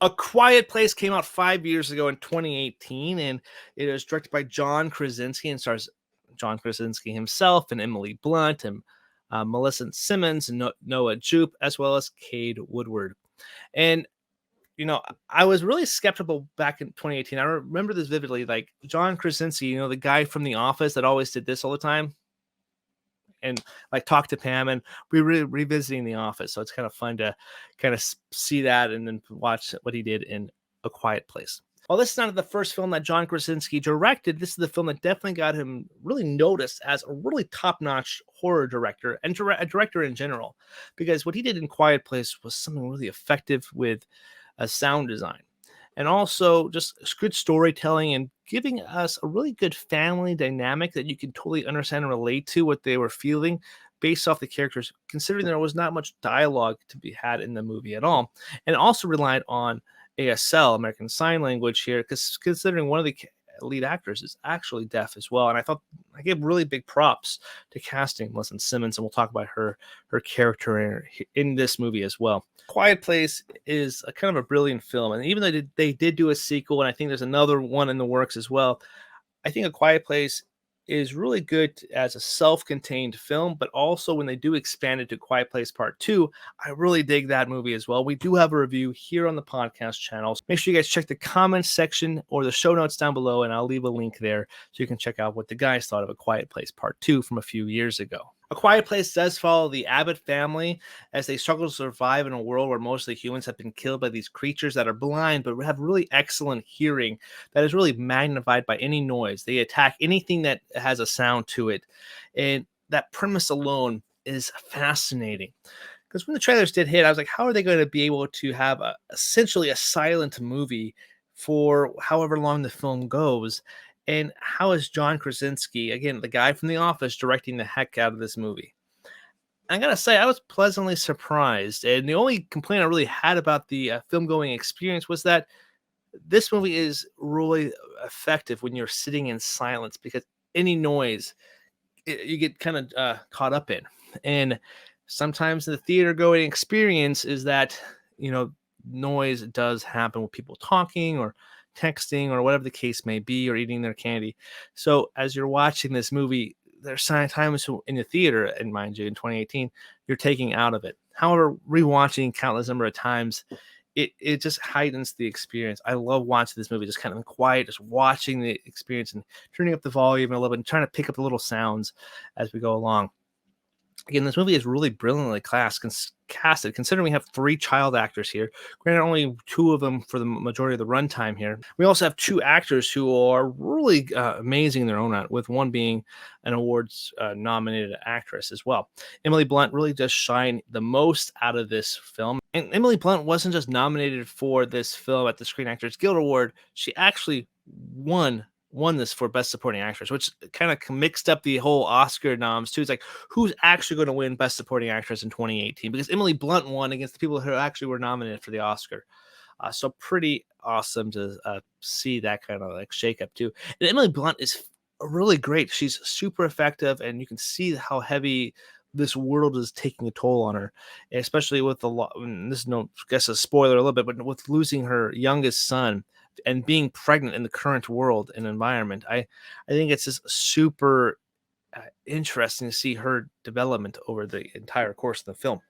A Quiet Place came out 5 years ago in 2018, and it is directed by John Krasinski and stars John Krasinski himself and Emily Blunt and Melissa Simmons and Noah Jupe, as well as Cade Woodward. And I was really skeptical back in 2018. I remember this vividly. Like John Krasinski, the guy from The Office that always did this all the time, and like talk to Pam, and we were revisiting The Office, so it's kind of fun to kind of see that and then watch what he did in A Quiet Place. While this is not the first film that John Krasinski directed, this is the film that definitely got him really noticed as a really top-notch horror director and a director in general, because what he did in Quiet Place was something really effective with a sound design and also just good storytelling and giving us a really good family dynamic that you can totally understand and relate to what they were feeling based off the characters, considering there was not much dialogue to be had in the movie at all. And also relied on ASL, American Sign Language here, because considering one of the lead actors is actually deaf as well. And I gave really big props to casting Melissa Simmons, and we'll talk about her character in this movie as well. Quiet Place is a kind of a brilliant film, and even though they did do a sequel, and I think there's another one in the works as well, I think A Quiet Place is really good as a self-contained film, but also when they do expand it to Quiet Place Part 2, I really dig that movie as well. We do have a review here on the podcast channel. So make sure you guys check the comments section or the show notes down below, and I'll leave a link there so you can check out what the guys thought of A Quiet Place Part 2 from a few years ago. A Quiet Place does follow the Abbott family as they struggle to survive in a world where most of the humans have been killed by these creatures that are blind but have really excellent hearing that is really magnified by any noise. They attack anything that has a sound to it. And that premise alone is fascinating. Because when the trailers did hit, I was like, how are they going to be able to have essentially a silent movie for however long the film goes? And how is John Krasinski, again, the guy from The Office, directing the heck out of this movie? I gotta say, I was pleasantly surprised. And the only complaint I really had about the film-going experience was that this movie is really effective when you're sitting in silence, because any noise you get kind of caught up in. And sometimes the theater going experience is that, noise does happen with people talking or texting or whatever the case may be, or eating their candy. So as you're watching this movie, there's times in the theater, and mind you, in 2018, you're taking out of it. However, rewatching countless number of times, it just heightens the experience. I love watching this movie just kind of quiet, just watching the experience and turning up the volume a little bit and trying to pick up the little sounds as we go along. Again, this movie is really brilliantly casted, considering we have 3 child actors here. Granted, only 2 of them for the majority of the runtime here. We also have 2 actors who are really amazing in their own right, with one being an awards nominated actress as well. Emily Blunt really does shine the most out of this film. And Emily Blunt wasn't just nominated for this film at the Screen Actors Guild Award. She actually won this for Best Supporting Actress, which kind of mixed up the whole Oscar noms too. It's like, who's actually going to win Best Supporting Actress in 2018? Because Emily Blunt won against the people who actually were nominated for the Oscar. So pretty awesome to see that kind of like shakeup too. And Emily Blunt is really great. She's super effective, and you can see how heavy this world is taking a toll on her, especially with this is no, I guess, a spoiler a little bit, but with losing her youngest son and being pregnant in the current world and environment. I think it's just super interesting to see her development over the entire course of the film.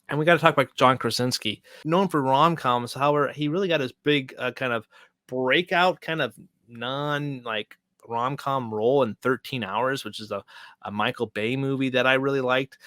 And we got to talk about John Krasinski, known for rom-coms. However, he really got his big kind of breakout, kind of rom-com role in 13 Hours, which is a Michael Bay movie that I really liked.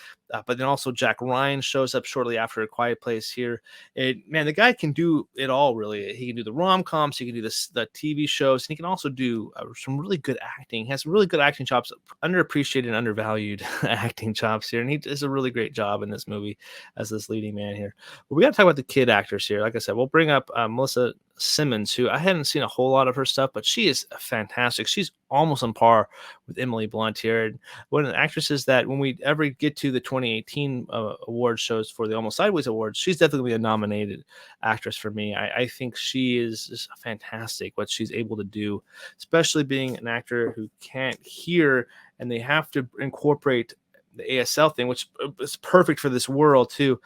But then also Jack Ryan shows up shortly after A Quiet Place here. Man, the guy can do it all, really. He can do the rom-coms, he can do the TV shows, and he can also do some really good acting. He has some really good acting chops, underappreciated and undervalued acting chops here, and he does a really great job in this movie as this leading man here. But we got to talk about the kid actors here. Like I said, we'll bring up Melissa Simmons, who I hadn't seen a whole lot of her stuff, but she is fantastic. She's almost on par with Emily Blunt here. And one of the actresses that when we ever get to the 2018 award shows for the Almost Sideways Awards, she's definitely a nominated actress for me. I think she is just fantastic what she's able to do, especially being an actor who can't hear, and they have to incorporate the ASL thing, which is perfect for this world too.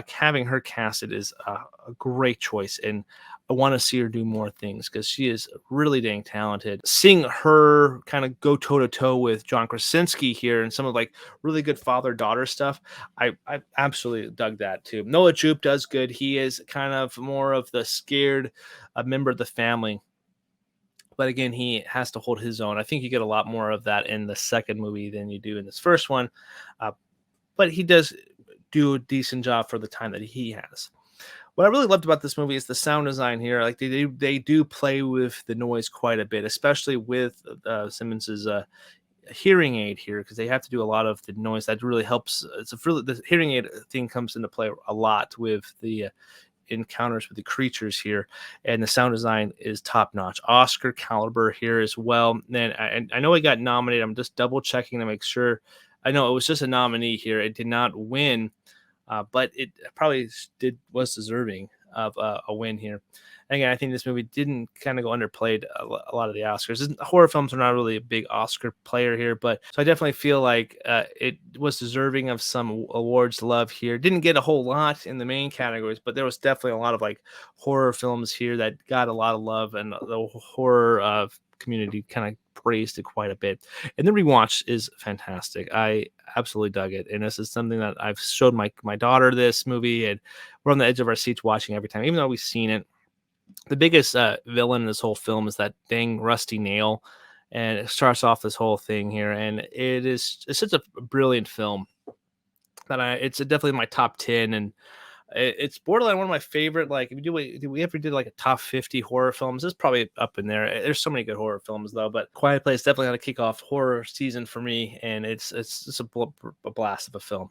Having her casted is a great choice, and I want to see her do more things because she is really dang talented. Seeing her kind of go toe to toe with John Krasinski here and some of like really good father daughter stuff, I absolutely dug that too. Noah Jupe does good. He is kind of more of the scared member of the family, but again, he has to hold his own. I think you get a lot more of that in the second movie than you do in this first one, uh, but he does do a decent job for the time that he has. What I really loved about this movie is the sound design here. Like they do play with the noise quite a bit, especially with Simmons's hearing aid here, because they have to do a lot of the noise that really helps. The hearing aid thing comes into play a lot with the encounters with the creatures here, and the sound design is top notch, Oscar caliber here as well. And I know it got nominated. I'm just double checking to make sure. I know it was just a nominee here. It did not win, but it probably was deserving of a win here. And again, I think this movie didn't kind of go underplayed a lot of the Oscars. Horror films are not really a big Oscar player here, but so I definitely feel like it was deserving of some awards love here. Didn't get a whole lot in the main categories, but there was definitely a lot of like horror films here that got a lot of love, and the horror community kind of praised it quite a bit. And the rewatch is fantastic. I absolutely dug it, and this is something that I've showed my daughter this movie, and we're on the edge of our seats watching every time, even though we've seen it. The biggest villain in this whole film is that dang rusty nail, and it starts off this whole thing here, and it's such a brilliant film that it's definitely my top 10, and it's borderline one of my favorite. Like, if we ever did like a top 50 horror films, it's probably up in there. There's so many good horror films though, but Quiet Place definitely going to kick off horror season for me, and it's just a blast of a film.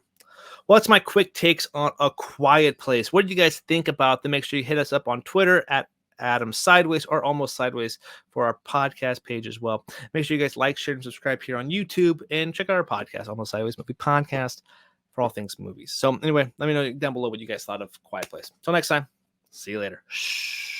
Well, that's my quick takes on A Quiet Place. What did you guys think about them? Make sure you hit us up on Twitter at Adam Sideways or Almost Sideways for our podcast page as well. Make sure you guys like, share, and subscribe here on YouTube, and check out our podcast, Almost Sideways Movie Podcast, for all things movies. So anyway, let me know down below what you guys thought of Quiet Place. Till next time, see you later. Shh.